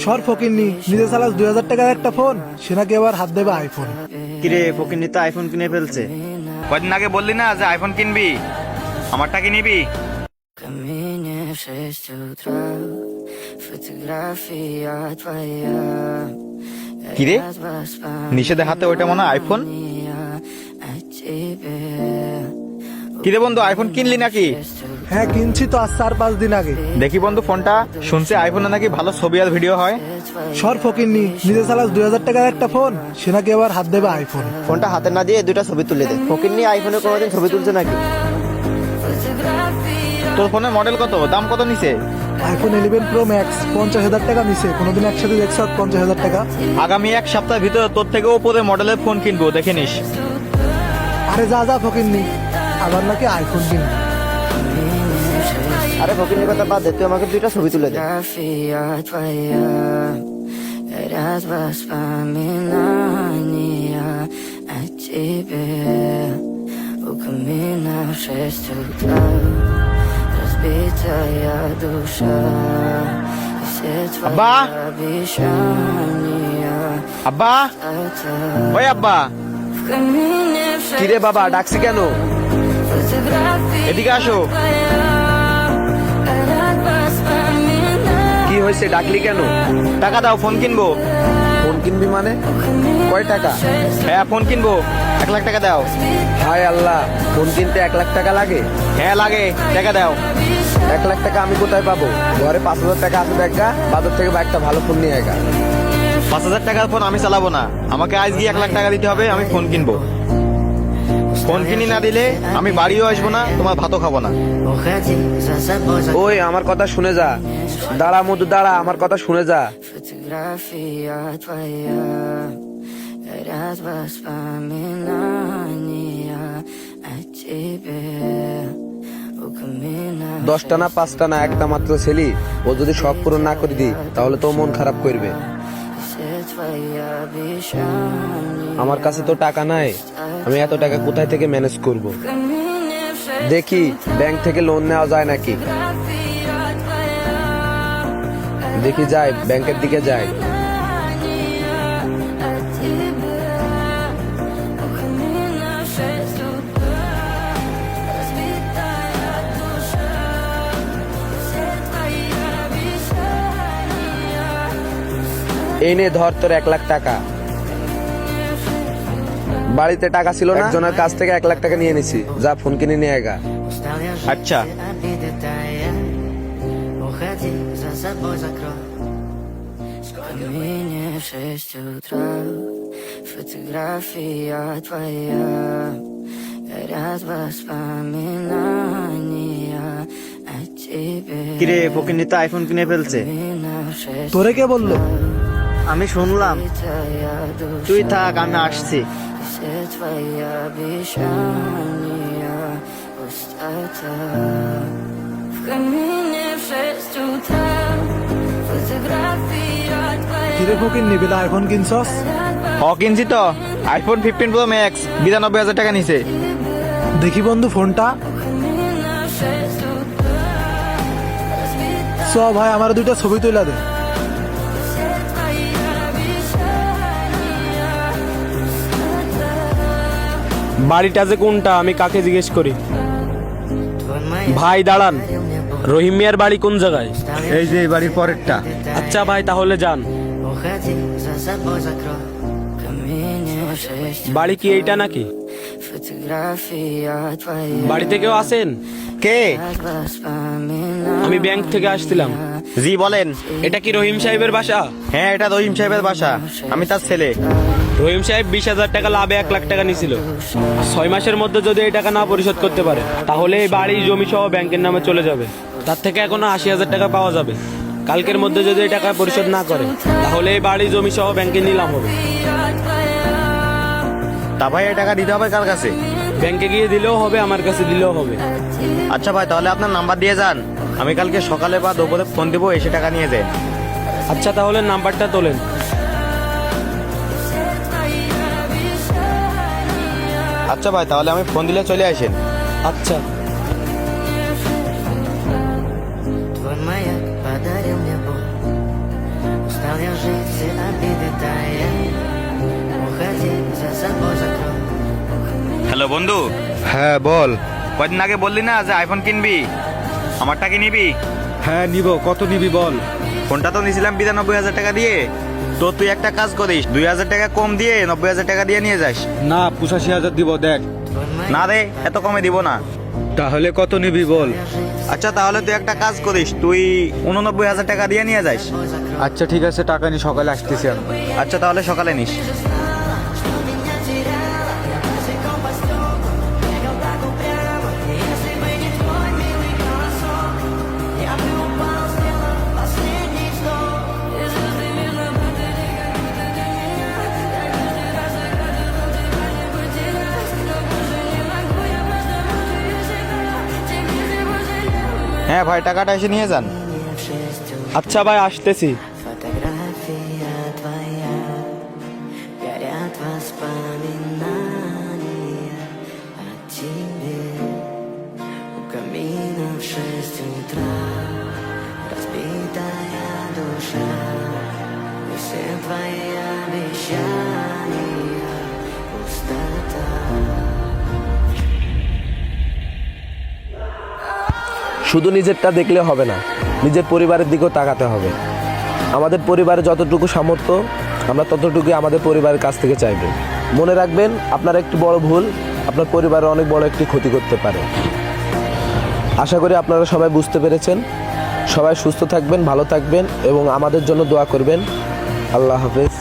সর ফকিরনি, নিজে চালাস 2000 টাকার একটা ফোন, সে নাকি আবার হাত দেবে আইফোন। কিরে ফকিন্নি তো আইফোন কিনে ফেলছে। কদিন আগে বললি না যে আইফোন কিনবি, আমারটা কি নিবি? Caminha registrou fotografia твоя. কিরে নিষেধের হাতে ওইটা মনে হয় আইফোন। কিরে বন্ধু আইফোন কিনলি নাকি? হ্যাঁ কিনছি তো আজ 4-5 দিন আগে। দেখি বন্ধু ফোনটা, শুনছি আইফোনে নাকি ভালো ছবি আর ভিডিও হয়। সর ফকিরনি, নিজে চালাস 2000 টাকার একটা ফোন, সে নাকি আবার হাত দেবে আইফোন। ফোনটা হাতে না দিয়ে দুইটা ছবি তুলে দে। ফকিন্নি আইফোনে কোনোদিন ছবি তুলছে নাকি? তোর ফোনের মডেল কত, দাম কত নিছে? আইফোন 11 প্রো ম্যাক্স 50,000 টাকা নিছে। কোনোদিন একসাথে দেখছ 50,000 টাকা? আগামী এক সপ্তাহের ভিতরে তোর থেকে উপরে মডেলের ফোন কিনবো, দেখে নিস। আরে যা যা ফকিরনি, আবার নাকি আইফোন কিনবি। আরে ফকিন্নির কথা বাদ দে, তুই আমাকে দুইটা ছবি তুলে দে। Fotografia твоя. Горят воспоминания о тебе. У камина в 6 утра. Разбитая душа. И все твои Абба! обещания. আব্বা, ওই আব্বা। В камине в 6 কিরে বাবা ডাকছি কেন? фотография এদিকে আসো। твоя. Горят воспоминания. কি হয়েছে, ডাকলি কেন? টাকা দাও, ফোন কিনবো। ফোন কিনবি মানে? কয় টাকা? হ্যাঁ ফোন কিনবো, 1 লাখ টাকা দাও। হায় আল্লাহ, ফোন কিনতে 1 লাখ টাকা লাগে? হ্যাঁ লাগে, টাকা দাও। 1 লাখ টাকা আমি কোথায় পাবো? ঘরে 5,000 টাকা আছে দেখা, বাজার থেকে বা একটা ভালো ফোন নিয়ে একা। 5,000 টাকার ফোন আমি চালাবো না, আমাকে আজ গিয়ে 1 লাখ টাকা দিতে হবে, আমি ফোন কিনবো। ফোন কিনি না দিলে আমি বাড়িও আসবো না, তোমার ভাতও খাবো না। Уходи за собой, за ওই আমার কথা শুনে যা। দাঁড়া মধু দাঁড়া, আমার কথা শুনে যা। фотография твоя. Горят воспоминания о тебе. У камина 10টা না 5টা না, একটা মাত্র ছেলে, ও যদি শখ পূরণ না করে দিই তাহলে তো মন খারাপ করবে। все твои обещания. আমার কাছে তো টাকা নাই, আমি এত টাকা কোথায় থেকে ম্যানেজ করব? В камине в 6 দেখি ব্যাংক থেকে লোন নেওয়া যায় নাকি। фотография твоя. দেখি যাই, ব্যাংকের দিকে যাই। О тебе. У камина в 6 утра. Разбитая душа. Все твои обещания. এই নে ধর তোর 1 লাখ টাকা। বাড়িতে টাকা ছিল না, একজনের কাছ থেকে 1 লাখ টাকা নিয়ে নিছি, যা ফোন কিনে নিয়ে এগা। Устал я жить, আচ্ছা все обиды тая. Уходи, за собой закрой. В камине в 6 утра. Фотография твоя. Горят воспоминания о тебе. কিরে ফকিন্নি তো আইফোন কিনে ফেলছে। Камина в 6 তোরে কে বললো? আমি শুনলাম। твоя душа. তুই থাক, আমি আসছি। Все твои обещания. Пустота. В камине в 6 утра. Фотография твоя. কিরে ফকিরনি, বেলা আইফোন কিনছস? হ কিনছি তো, আইফোন 15 প্রো ম্যাক্স 92,000 টাকা নিছে। দেখি বন্ধু ফোনটা। Камина в 6 утра. Разбитая. চ ভাই, আমার দুইটা ছবি তুলে দে। Все твои обещания. Пустота. বাড়িটা যে কোনটা আমি কাকে জিজ্ঞেস করি? Твой маяк ভাই দাঁড়ান, дарил мне боль. রহিম মিয়ার বাড়ি কোন জায়গায়? Устал я এই যে এই বাড়ির পরেরটা। আচ্ছা ভাই তাহলে যান। Уходи, за собой закрой. В камине в 6 বাড়ি কি এইটা নাকি? фотография твоя. বাড়িতে কেউ আছেন? কে? Воспоминания. আমি ব্যাংক থেকে আসছিলাম। জি বলেন। এটা কি রহিম সাহেবের বাসা? হ্যাঁ এটা রহিম সাহেবের বাসা, আমি তার ছেলে। রহিম সাহেব 20,000 টাকা লাভে 1 লাখ টাকা নিছিল। 6 মাসের মধ্যে যদি এই টাকা না পরিশোধ করতে পারে তাহলে এই বাড়ি জমি সহ ব্যাংকের নামে চলে যাবে। তার থেকে এখনো 80,000 টাকা পাওয়া যাবে। কালকের মধ্যে যদি এই টাকা পরিশোধ না করে তাহলে এই বাড়ি জমি সহ ব্যাংকে নিলাম হবে। তা ভাই এই টাকা দিতে হবে কার কাছে? ব্যাংকে গিয়ে দিলেও হবে, আমার কাছে দিলেও হবে। আচ্ছা ভাই তাহলে আপনার নাম্বার দিয়ে যান, আমি কালকে সকালে বা দুপুরে ফোন দিব, এসে টাকা নিয়ে যান। আচ্ছা তাহলে নাম্বারটা তোলেন। আচ্ছা ভাই তাহলে আমি ফোন দিলে চলে আসেন। আচ্ছা Твой маяк подарил мне боль. Стал я жить все обиды тая. Уходи, за собой закрой. হ্যালো বন্ধু, হ্যাঁ বল। কদিন আগে বললি না যে আইফোন কিনবি, আমারটা কি নিবি? হ্যাঁ নিব, কত নিবি বল। ফোনটা তো নিয়েছিলাম 92,000 টাকা দিয়ে। তো তুই একটা কাজ করিস, 2,000 টাকা কম দিয়ে 90,000 টাকা দিয়ে নিয়ে যাস। না 85,000 দিব, দেখ। না রে, এত কমে দিব না। তাহলে কত নিবি বল। আচ্ছা তাহলে তুই একটা কাজ করিস, তুই 89,000 টাকা দিয়ে নিয়ে যাস। আচ্ছা ঠিক আছে, টাকা নিয়ে সকালে আসতেছি আমি। আচ্ছা তাহলে সকালে নিস। হ্যাঁ ভাই, টাকাটা এসে নিয়ে যান। আচ্ছা ভাই, আসতেছি। Фотография твоя, горят воспоминания о тебе. У камина в 6 утра, разбитая душа, и все твои обещания пустота. শুধু নিজেরটা দেখলে হবে না, নিজের পরিবারের দিকেও তাকাতে হবে। আমাদের পরিবারে যতটুকু সামর্থ্য, আমরা ততটুকুই আমাদের পরিবারের কাছ থেকে চাইব। মনে রাখবেন, আপনার একটি বড় ভুল আপনার পরিবারে অনেক বড় একটি ক্ষতি করতে পারে। আশা করি আপনারা সবাই বুঝতে পেরেছেন। সবাই সুস্থ থাকবেন, ভালো থাকবেন এবং আমাদের জন্য দোয়া করবেন। আল্লাহ হাফেজ।